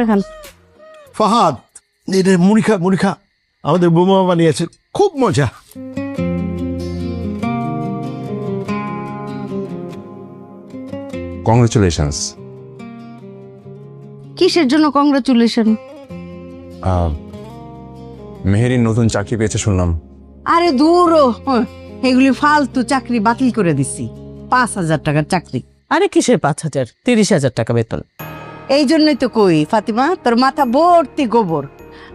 আপনি খান। ফাহাদ, এটা মুড়ি খা, আমাদের বৌমা বানিয়েছে, খুব মজা। কংগ্রেচুলেশনস। কিসের জন্য কংগ্রাচুলেশন? মেহেরিন নতুন চাকরি পেয়েছে শুনলাম। আরে দূর, এগুলি ফালতু চাকরি বাতিল করে দিছি। 5,000 টাকার চাকরি। আরে কিসের 5,000, 30,000 টাকা বেতন। এই জন্যই তো কই ফাতিমা, তোর মাথা ভর্তি গোবর।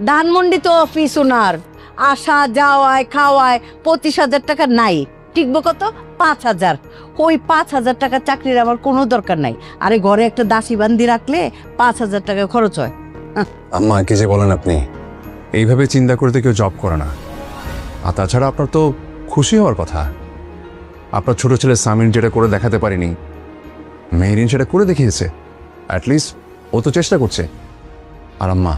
ধানমন্ডি তো অফিস ওনার, আসা যাওয়ায় খাওয়ায় 25,000 টাকা নাই, টিকবো কত? 5,000। ওই 5,000 টাকার চাকরির আমার কোনো দরকার নাই। আরে ঘরে একটা দাসী বান্দি রাখলে 5,000 টাকা খরচ হয়। আম্মা কি যে বলেন আপনি, এইভাবে চিন্তা করতে কেউ জব করে না। আর তাছাড়া আপনার তো খুশি হওয়ার কথা। আপনার ছোট ছেলে সামিন যেটা করে দেখাতে পারেনি, মেহেরিন সেটা করে দেখিয়েছে। অ্যাটলিস্ট ও তো চেষ্টা করছে। আর আম্মা,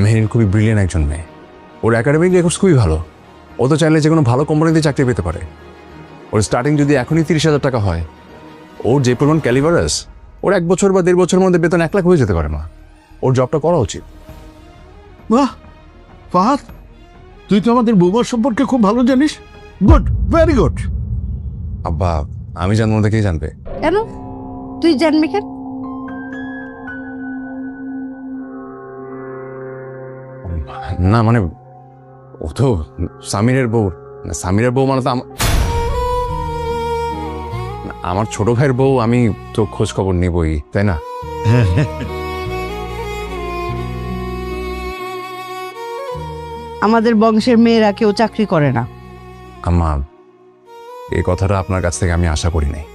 মেহেরিন খুবই ব্রিলিয়েন্ট একজন মেয়ে, ওর একাডেমিক রেকর্ডস খুবই ভালো। ও তো চাইলে যে কোনো ভালো কোম্পানিতে চাকরি পেতে পারে। ওর স্টার্টিং যদি এখনই 30,000 টাকা হয়, ওর যে পরিমাণ ক্যালিভারাস, ওর 1 বছর বা 1.5 বছরের মধ্যে বেতন 1 লাখ হয়ে যেতে পারে। মা, ওর জবটা করা উচিত। বাহ ফাহাদ, তুই তো আমাদের বৌমার সম্পর্কে খুব ভালো জানিস। Good, very good. আব্বা, আমি জানবো না, কে জানবে? কেন তুই জানবি কেন? না মানে, ও তো সামিরের বউ। সামিরের বউ মানে তো আমার ছোট ভাইয়ের বউ। আমি তো খোঁজ খবর নিবই, তাই না? আমাদের বংশের মেয়েরা কেউ চাকরি করে না। আম্মা, এই কথাটা আপনার কাছ থেকে আমি আশা করি নাই।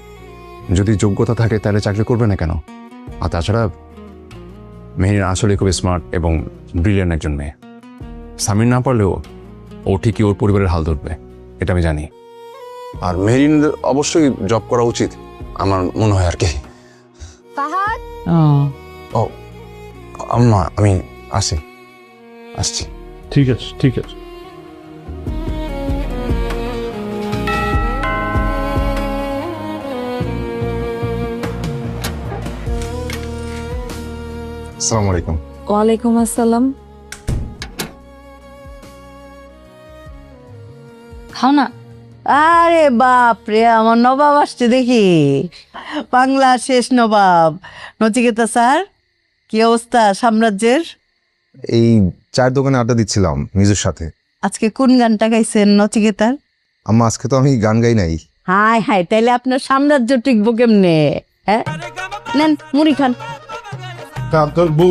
যদি যোগ্যতা থাকে তাহলে চাকরি করবে না কেন? আর তাছাড়া মেহের আসলে খুব স্মার্ট এবং ব্রিলিয়েন্ট একজন মেয়ে। সামির না পারলেও ও ঠিকই ওর পরিবারের হাল ধরবে, এটা আমি জানি। আর মেহেরিন অবশ্যই জব করা উচিত আমার মনে হয় আর কি। ফাহাদ, ও আম্মা, আমি আসছি। ঠিক আছে, ঠিক আছে। আসসালামু আলাইকুম। ওয়ালাইকুম আসসালাম। খাও না। আরে বাপ রে, আমার নবাব আসছে দেখি। বাংলা শেষ নবাব নচিকেতা স্যার, কি অবস্থা সাম্রাজ্যের? এই চায়ের দোকানে আড্ডা দিচ্ছিলাম মিজুর সাথে। আজকে কোন গানটা গাইছেন নচিকেতার? আম্মা, আজকে তো আমি গান গাই নাই। হায় হায়, তাইলে আপনার সাম্রাজ্য টিকবো কেমনে? হ্যাঁ, নেন মুড়ি খান। তোর বউ